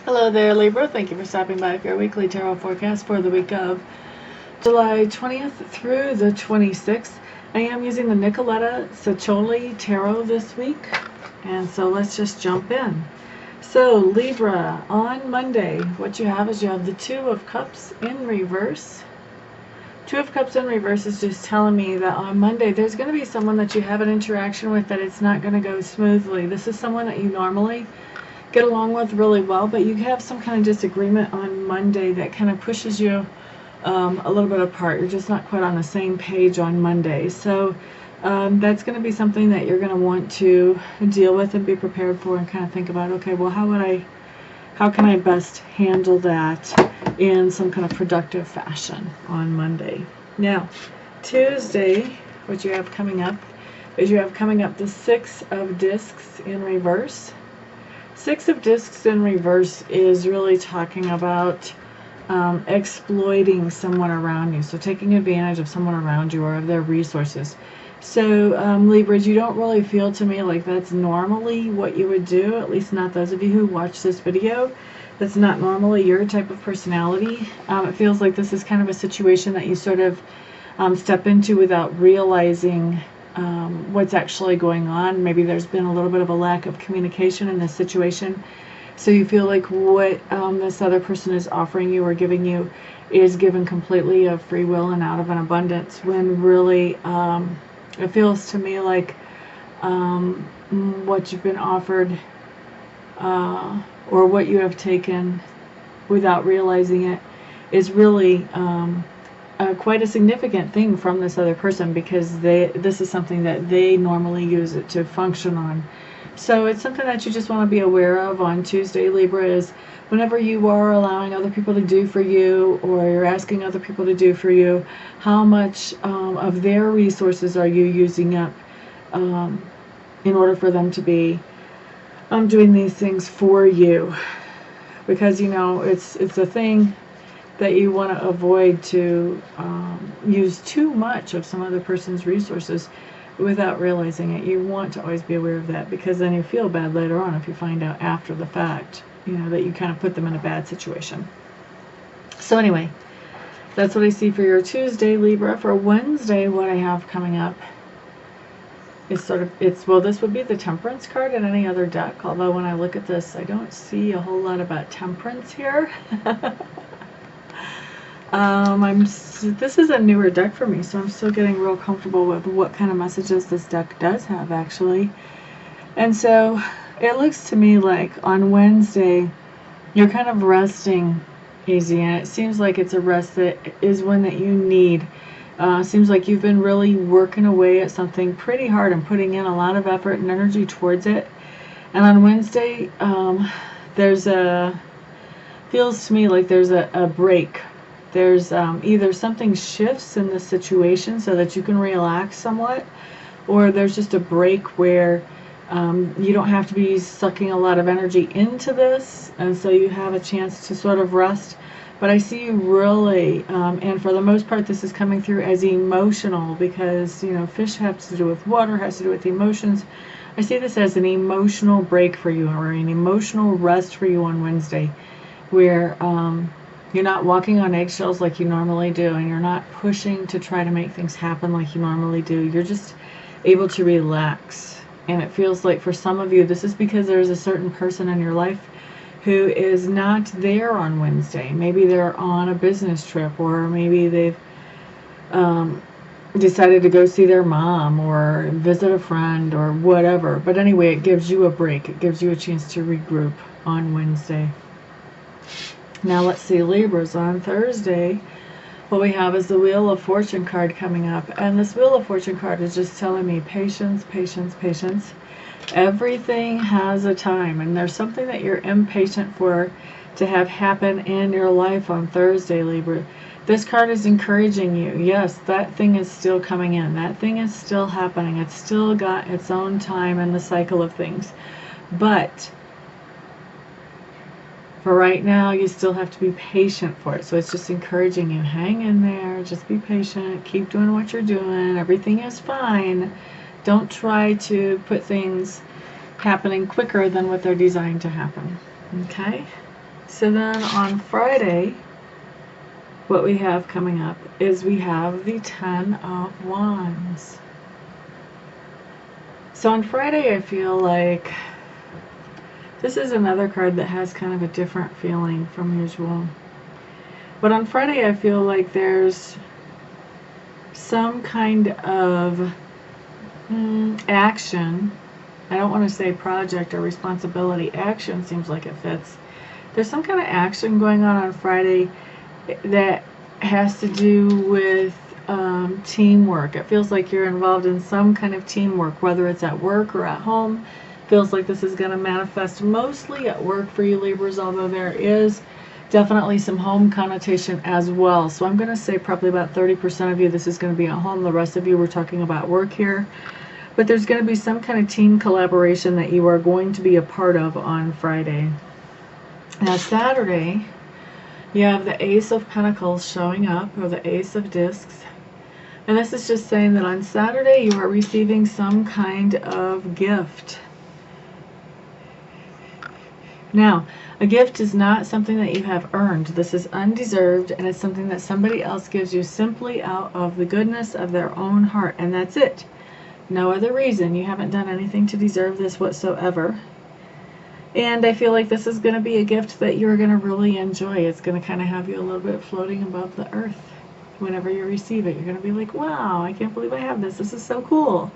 Hello there, Libra. Thank you for stopping by for your weekly tarot forecast for the week of July 20th through the 26th. I am using the Nicoletta Saccioli Tarot this week, and so let's just jump in. So, Libra, on Monday, what you have is you have the Two of Cups in reverse. Two of Cups in reverse is just telling me that on Monday there's going to be someone that you have an interaction with that it's not going to go smoothly. This is someone that you normally get along with really well, but you have some kind of disagreement on Monday that kind of pushes you a little bit apart. You're just not quite on the same page on Monday. So that's going to be something that you're going to want to deal with and be prepared for, and kind of think about, okay, well, how can I best handle that in some kind of productive fashion on Monday. Now, Tuesday, what you have coming up is you have coming up the Six of Discs in reverse. Six of Discs in reverse is really talking about exploiting someone around you. So taking advantage of someone around you or of their resources. So Libras, you don't really feel to me like that's normally what you would do, at least not those of you who watch this video. That's not normally your type of personality. It feels like this is kind of a situation that you sort of step into without realizing what's actually going on. Maybe there's been a little bit of a lack of communication in this situation, so you feel like what this other person is offering you or giving you is given completely of free will and out of an abundance, when really it feels to me like what you've been offered or what you have taken without realizing it is really quite a significant thing from this other person, because this is something that they normally use it to function on. So it's something that you just want to be aware of on Tuesday, Libra, is whenever you are allowing other people to do for you, or you're asking other people to do for you, how much of their resources are you using up in order for them to be doing these things for you? Because, you know, it's a thing that you want to avoid, to use too much of some other person's resources without realizing it. You want to always be aware of that, because then you feel bad later on if you find out after the fact, you know, that you kind of put them in a bad situation. So anyway, that's what I see for your Tuesday, Libra. For Wednesday, what I have coming up is well, this would be the Temperance card in any other deck, although when I look at this, I don't see a whole lot about temperance here. This is a newer deck for me, so I'm still getting real comfortable with what kind of messages this deck does have, actually. And so it looks to me like on Wednesday you're kind of resting easy, and it seems like it's a rest that is one that you need. Seems like you've been really working away at something pretty hard and putting in a lot of effort and energy towards it. And on Wednesday feels to me like there's a break. There's either something shifts in the situation so that you can relax somewhat, or there's just a break where you don't have to be sucking a lot of energy into this, and so you have a chance to sort of rest. But I see you really, and for the most part this is coming through as emotional, because, you know, fish has to do with water, has to do with emotions. I see this as an emotional break for you, or an emotional rest for you on Wednesday, where you're not walking on eggshells like you normally do, and you're not pushing to try to make things happen like you normally do. You're just able to relax. And it feels like for some of you, this is because there's a certain person in your life who is not there on Wednesday. Maybe they're on a business trip, or maybe they've decided to go see their mom or visit a friend or whatever. But anyway, it gives you a break. It gives you a chance to regroup on Wednesday. Now let's see, Libras, on Thursday, what we have is the Wheel of Fortune card coming up. And this Wheel of Fortune card is just telling me patience, patience, patience. Everything has a time, and there's something that you're impatient for to have happen in your life on Thursday, Libra. This card is encouraging you. Yes, that thing is still coming in. That thing is still happening. It's still got its own time in the cycle of things. But for right now, you still have to be patient for it. So it's just encouraging you, hang in there, just be patient, keep doing what you're doing, everything is fine. Don't try to put things happening quicker than what they're designed to happen. Okay? So then on Friday, what we have coming up is we have the Ten of Wands. So on Friday, I feel like this is another card that has kind of a different feeling from usual. But on Friday, I feel like there's some kind of action. I don't want to say project or responsibility. Action seems like it fits. There's some kind of action going on Friday that has to do with teamwork. It feels like you're involved in some kind of teamwork, whether it's at work or at home. Feels like this is going to manifest mostly at work for you Libras, although there is definitely some home connotation as well. So I'm going to say probably about 30% of you, this is going to be at home. The rest of you, we're talking about work here. But there's going to be some kind of team collaboration that you are going to be a part of on Friday. Now Saturday, you have the Ace of Pentacles showing up, or the Ace of Discs. And this is just saying that on Saturday you are receiving some kind of gift. Now, a gift is not something that you have earned. This is undeserved, and it's something that somebody else gives you simply out of the goodness of their own heart, and that's it. No other reason. You haven't done anything to deserve this whatsoever. And I feel like this is going to be a gift that you're going to really enjoy. It's going to kind of have you a little bit floating above the earth whenever you receive it. You're going to be like, wow, I can't believe I have this. This is so cool.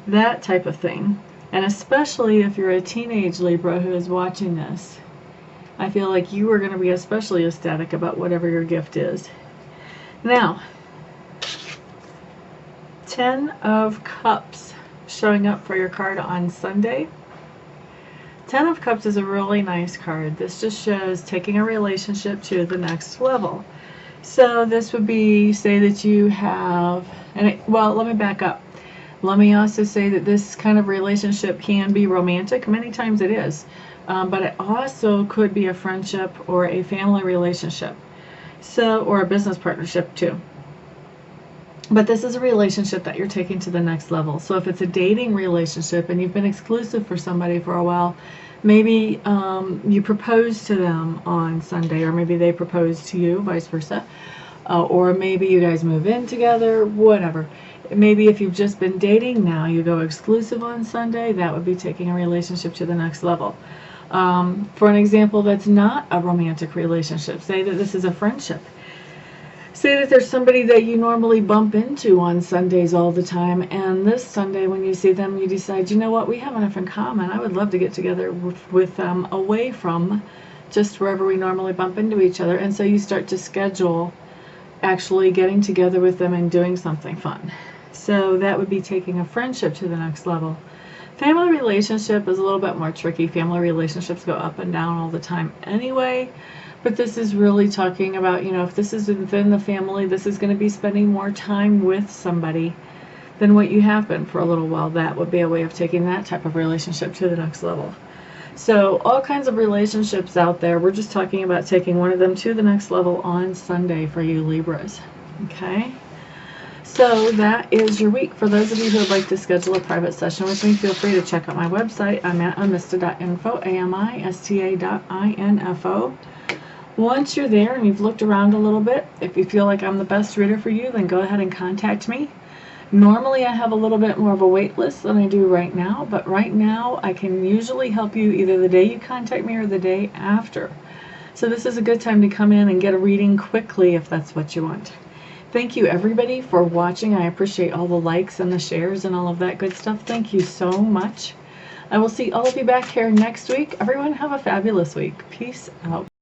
That type of thing. And especially if you're a teenage Libra who is watching this, I feel like you are going to be especially ecstatic about whatever your gift is. Now, 10 of Cups showing up for your card on Sunday. 10 of Cups is a really nice card. This just shows taking a relationship to the next level. So this would be, say that you have, well, let me back up. Let me also say that this kind of relationship can be romantic. Many times it is. But it also could be a friendship or a family relationship. So, or a business partnership too. But this is a relationship that you're taking to the next level. So if it's a dating relationship and you've been exclusive for somebody for a while, maybe you propose to them on Sunday, or maybe they propose to you, vice versa. Or maybe you guys move in together, whatever. Maybe if you've just been dating, now you go exclusive on Sunday. That would be taking a relationship to the next level. For an example that's not a romantic relationship, say that this is a friendship. Say that there's somebody that you normally bump into on Sundays all the time, and this Sunday when you see them, you decide, you know what, we have enough in common. I would love to get together with them away from just wherever we normally bump into each other. And so you start to schedule actually getting together with them and doing something fun. So that would be taking a friendship to the next level. Family relationship is a little bit more tricky. Family relationships go up and down all the time anyway. But this is really talking about, if this is within the family, this is going to be spending more time with somebody than what you have been for a little while. That would be a way of taking that type of relationship to the next level. So all kinds of relationships out there. We're just talking about taking one of them to the next level on Sunday for you Libras. Okay? So that is your week. For those of you who would like to schedule a private session with me, feel free to check out my website. I'm at amista.info, amista.info. Once you're there and you've looked around a little bit, if you feel like I'm the best reader for you, then go ahead and contact me. Normally I have a little bit more of a wait list than I do right now, but right now I can usually help you either the day you contact me or the day after. So this is a good time to come in and get a reading quickly if that's what you want. Thank you everybody for watching. I appreciate all the likes and the shares and all of that good stuff. Thank you so much. I will see all of you back here next week. Everyone have a fabulous week. Peace out.